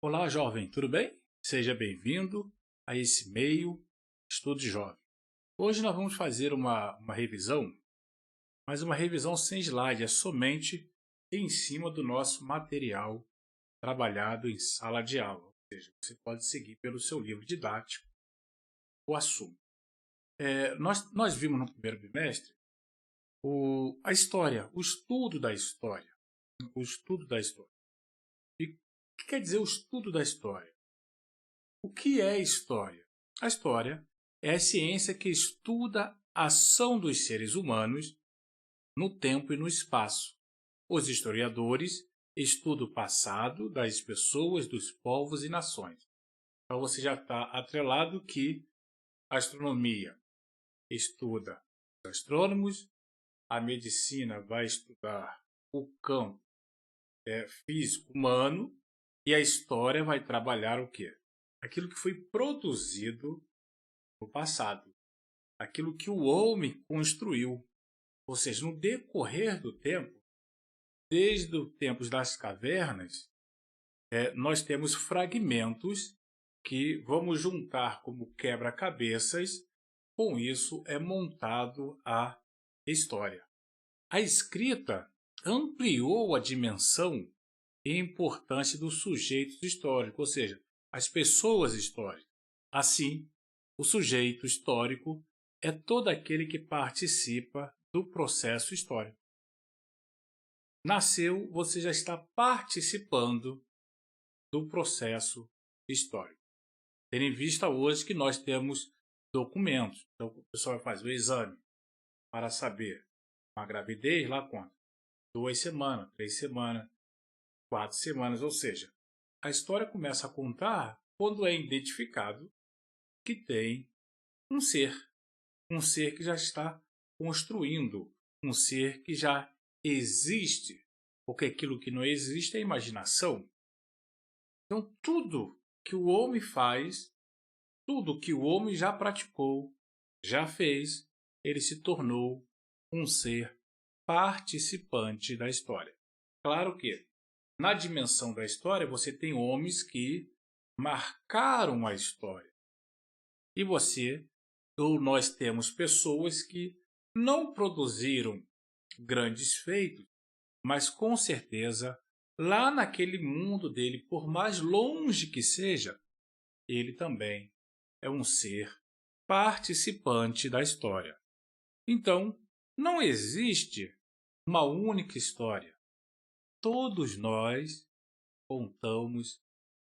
Olá, jovem, tudo bem? Seja bem-vindo a esse meio Estudo Jovem. Hoje nós vamos fazer uma revisão, mas uma revisão sem slide, é somente em cima do nosso material trabalhado em sala de aula. Ou seja, você pode seguir pelo seu livro didático o assunto. Nós vimos no primeiro bimestre a história, o estudo da história. O estudo da história. E o que quer dizer o estudo da história? O que é história? A história é a ciência que estuda a ação dos seres humanos no tempo e no espaço. Os historiadores estudam o passado das pessoas, dos povos e nações. Então você já está atrelado que a astronomia estuda os astrônomos, a medicina vai estudar o campo físico humano e a história vai trabalhar o quê? Aquilo que foi produzido no passado, aquilo que o homem construiu. Ou seja, no decorrer do tempo, desde os tempos das cavernas, nós temos fragmentos que vamos juntar como quebra-cabeças, com isso é montado a história. A escrita ampliou a dimensão e importância dos sujeitos históricos, ou seja, as pessoas históricas. Assim, o sujeito histórico é todo aquele que participa do processo histórico. Nasceu, você já está participando do processo histórico. Tendo em vista hoje que nós temos documentos. Então, o pessoal faz o exame para saber uma gravidez lá quanto? 2 semanas, 3 semanas, 4 semanas, ou seja, a história começa a contar quando é identificado que tem um ser que já está construindo, um ser que já existe, porque aquilo que não existe é imaginação. Então, tudo que o homem faz, tudo que o homem já praticou, já fez, ele se tornou um ser participante da história. Claro que, na dimensão da história, você tem homens que marcaram a história. E nós temos pessoas que não produziram grandes feitos, mas com certeza, lá naquele mundo dele, por mais longe que seja, ele também é um ser participante da história. Então, não existe uma única história. Todos nós contamos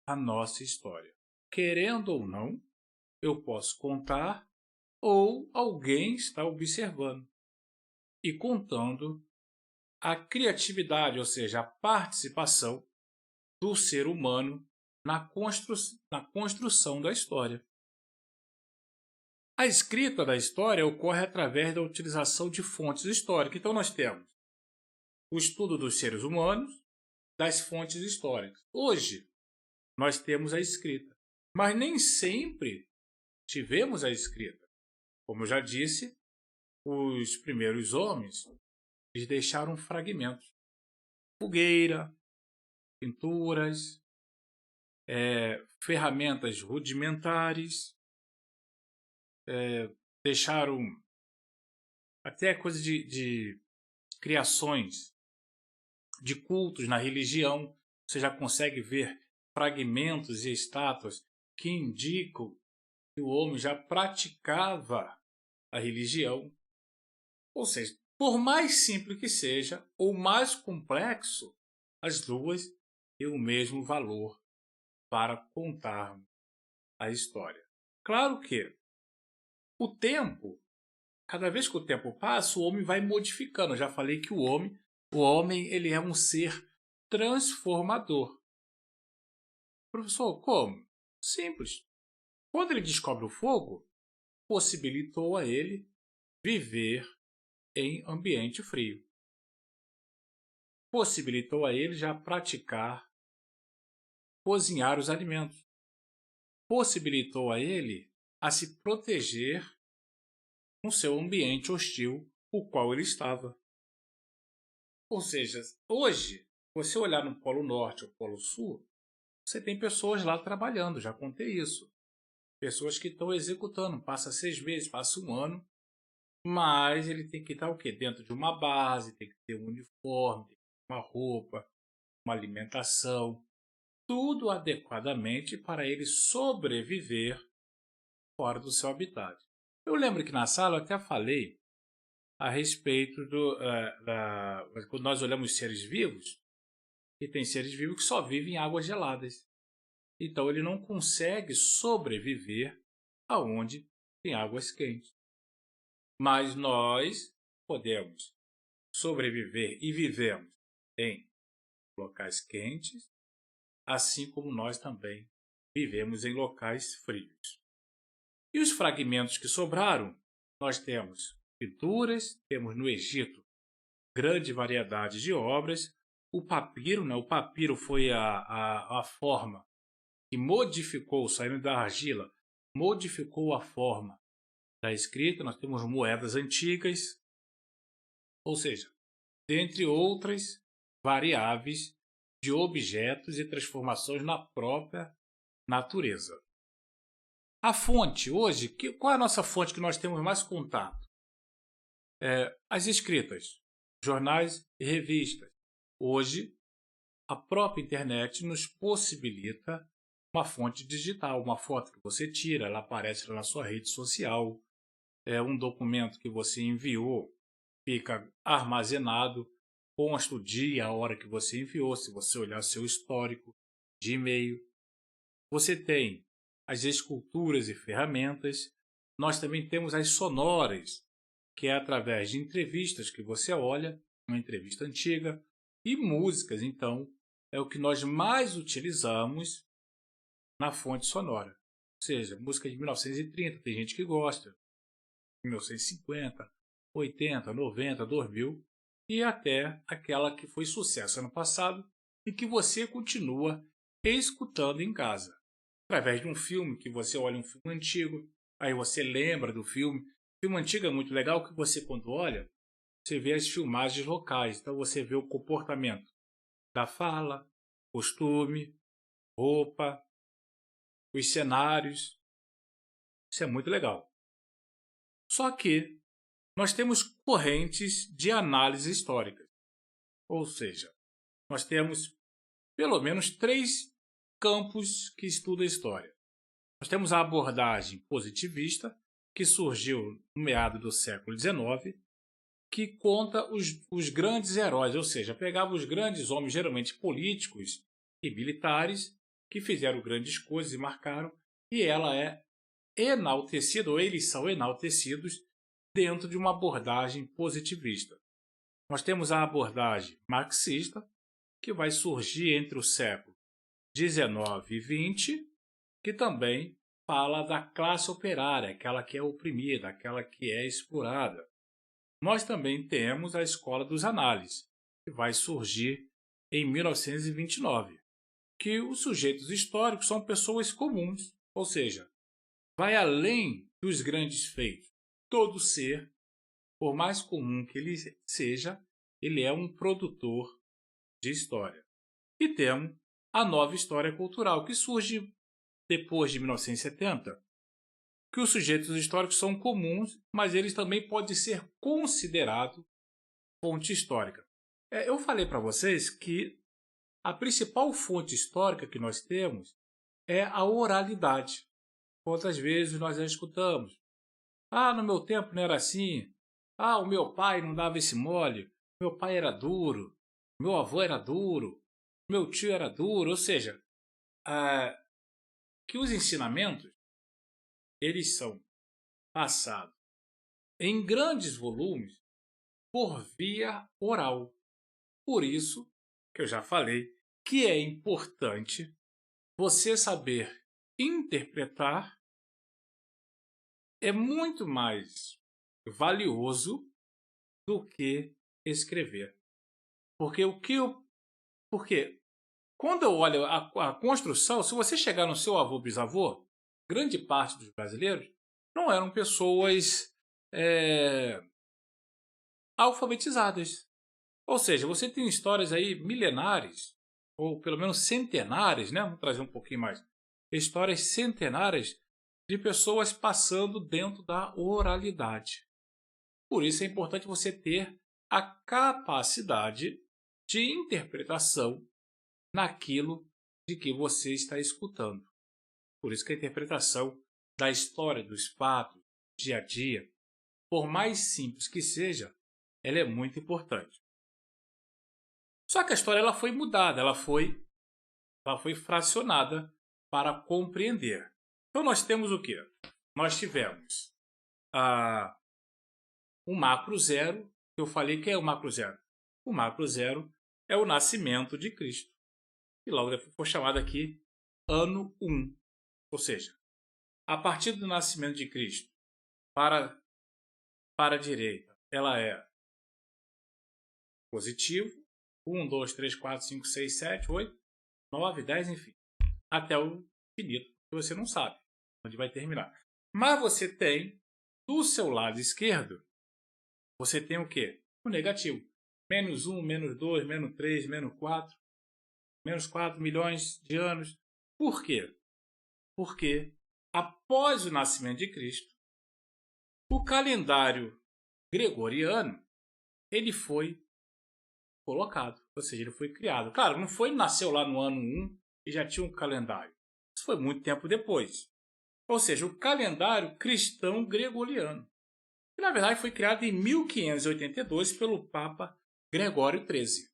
a nossa história. Querendo ou não, eu posso contar ou alguém está observando e contando a criatividade, ou seja, a participação do ser humano na construção da história. A escrita da história ocorre através da utilização de fontes históricas. Então, nós temos o estudo dos seres humanos, das fontes históricas. Hoje, nós temos a escrita, mas nem sempre tivemos a escrita. Como eu já disse, os primeiros homens eles deixaram fragmentos. Fogueira, pinturas, ferramentas rudimentares, deixaram até coisa de criações de cultos na religião. Você já consegue ver fragmentos e estátuas que indicam que o homem já praticava a religião. Ou seja, por mais simples que seja, ou mais complexo, as duas têm o mesmo valor para contarmos a história. Claro que o tempo, cada vez que o tempo passa, o homem vai modificando. Eu já falei que o homem ele é um ser transformador. Professor, como? Simples. Quando ele descobre o fogo, possibilitou a ele viver em ambiente frio. Possibilitou a ele já praticar, cozinhar os alimentos. Possibilitou a ele a se proteger no seu ambiente hostil, o qual ele estava. Ou seja, hoje, você olhar no Polo Norte ou Polo Sul, você tem pessoas lá trabalhando, já contei isso. Pessoas que estão executando, passa 6 meses, passa um ano, mas ele tem que estar o quê? Dentro de uma base, tem que ter um uniforme, tem que ter uma roupa, uma alimentação, tudo adequadamente para ele sobreviver fora do seu habitat. Eu lembro que na sala eu até falei a respeito quando nós olhamos seres vivos, e tem seres vivos que só vivem em águas geladas. Então ele não consegue sobreviver aonde tem águas quentes. Mas nós podemos sobreviver e vivemos em locais quentes, assim como nós também vivemos em locais frios. E os fragmentos que sobraram, nós temos pinturas, temos no Egito grande variedade de obras. O papiro, né? O papiro foi a forma que modificou, saindo da argila, modificou a forma da escrita. Nós temos moedas antigas, ou seja, dentre outras variáveis de objetos e transformações na própria natureza. A fonte, hoje, qual é a nossa fonte que nós temos mais contato? As escritas, jornais e revistas. Hoje, a própria internet nos possibilita uma fonte digital, uma foto que você tira, ela aparece lá na sua rede social, um documento que você enviou, fica armazenado, consta o dia, a hora que você enviou, se você olhar seu histórico de e-mail. Você tem as esculturas e ferramentas, nós também temos as sonoras, que é através de entrevistas que você olha, uma entrevista antiga, e músicas, então, é o que nós mais utilizamos na fonte sonora. Ou seja, música de 1930, tem gente que gosta, 1950, 80, 90, 2000, e até aquela que foi sucesso ano passado e que você continua escutando em casa. Através de um filme, que você olha um filme antigo, aí você lembra do filme. O filme antigo é muito legal que você, quando olha, você vê as filmagens locais. Então você vê o comportamento da fala, costume, roupa, os cenários. Isso é muito legal. Só que nós temos correntes de análise histórica. Ou seja, nós temos pelo menos 3 campos que estudam a história. Nós temos a abordagem positivista, que surgiu no meado do século XIX, que conta os grandes heróis, ou seja, pegava os grandes homens, geralmente políticos e militares, que fizeram grandes coisas e marcaram, e ela é enaltecida, ou eles são enaltecidos, dentro de uma abordagem positivista. Nós temos a abordagem marxista, que vai surgir entre o século XIX e XX, que também fala da classe operária, aquela que é oprimida, aquela que é explorada. Nós também temos a escola dos análises, que vai surgir em 1929, que os sujeitos históricos são pessoas comuns, ou seja, vai além dos grandes feitos. Todo ser, por mais comum que ele seja, ele é um produtor de história. E temos a nova história cultural, que surge depois de 1970, que os sujeitos históricos são comuns, mas eles também podem ser considerados fonte histórica. Eu falei para vocês que a principal fonte histórica que nós temos é a oralidade. Quantas vezes nós já escutamos? Ah, no meu tempo não era assim. Ah, o meu pai não dava esse mole. Meu pai era duro. Meu avô era duro. Meu tio era duro. Ou seja, que os ensinamentos eles são passados em grandes volumes por via oral. Por isso que eu já falei que é importante você saber interpretar, é muito mais valioso do que escrever. Porque quando eu olho a construção, se você chegar no seu avô bisavô, grande parte dos brasileiros não eram pessoas alfabetizadas. Ou seja, você tem histórias aí milenares ou pelo menos centenares, né? Vamos trazer um pouquinho mais. Histórias centenárias de pessoas passando dentro da oralidade. Por isso é importante você ter a capacidade de interpretação naquilo de que você está escutando. Por isso que a interpretação da história, dos fatos, do dia a dia, por mais simples que seja, ela é muito importante. Só que a história ela foi mudada, ela foi fracionada para compreender. Então nós temos o quê? Nós tivemos o macro zero, que eu falei que é o macro zero. O macro zero é o nascimento de Cristo. E logo depois foi chamado aqui ano 1. Ou seja, a partir do nascimento de Cristo para a direita, ela é positivo. 1, 2, 3, 4, 5, 6, 7, 8, 9, 10, enfim. Até o infinito, que você não sabe onde vai terminar. Mas você tem, do seu lado esquerdo, você tem o quê? O negativo. Menos 1, menos 2, menos 3, menos 4 milhões de anos. Por quê? Porque após o nascimento de Cristo, o calendário gregoriano ele foi colocado, ou seja, ele foi criado. Claro, não nasceu lá no ano 1 e já tinha um calendário. Isso foi muito tempo depois. Ou seja, o calendário cristão gregoriano. Que na verdade foi criado em 1582 pelo Papa Gregório XIII.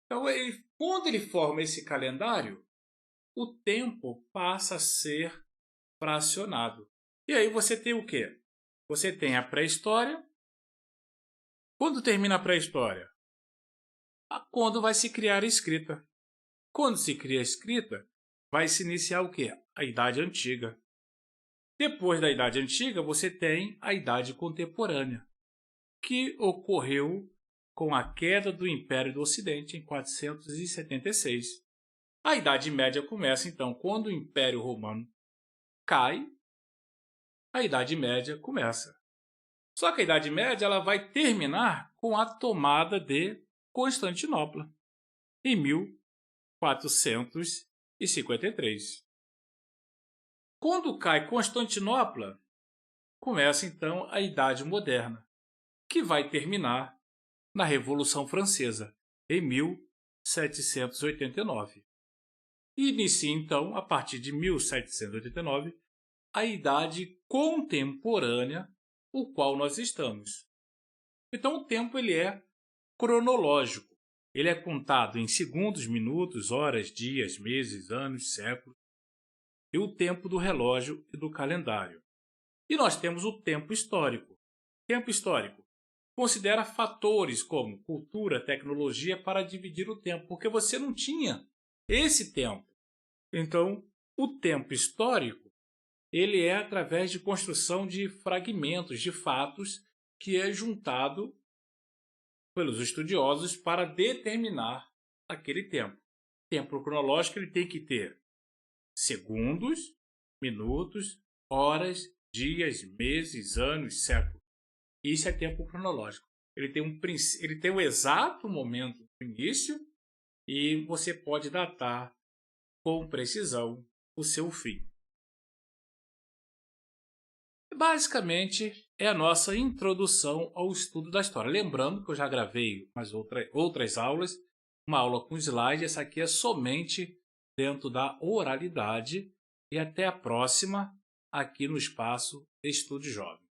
Então, quando ele forma esse calendário, o tempo passa a ser fracionado. E aí você tem o quê? Você tem a pré-história. Quando termina a pré-história? Quando vai se criar a escrita. Quando se cria a escrita, vai se iniciar o quê? A Idade Antiga. Depois da Idade Antiga, você tem a Idade Contemporânea, que ocorreu com a queda do Império do Ocidente em 476. A Idade Média começa, então, quando o Império Romano cai, a Idade Média começa. Só que a Idade Média ela vai terminar com a tomada de Constantinopla, em 1453. Quando cai Constantinopla, começa então a Idade Moderna, que vai terminar na Revolução Francesa, em 1789. E inicia então, a partir de 1789, a Idade Contemporânea, o qual nós estamos. Então o tempo ele é cronológico. Ele é contado em segundos, minutos, horas, dias, meses, anos, séculos. E o tempo do relógio e do calendário. E nós temos o tempo histórico. Tempo histórico considera fatores como cultura, tecnologia para dividir o tempo, porque você não tinha esse tempo. Então, o tempo histórico ele é através de construção de fragmentos, de fatos, que é juntado pelos estudiosos para determinar aquele tempo. Tempo cronológico ele tem que ter segundos, minutos, horas, dias, meses, anos, séculos. Isso é tempo cronológico. Ele tem um exato momento do início e você pode datar com precisão o seu fim. Basicamente, é a nossa introdução ao estudo da história. Lembrando que eu já gravei outras aulas, uma aula com slide, essa aqui é somente dentro da oralidade. E até a próxima, aqui no Espaço Estude Jovem.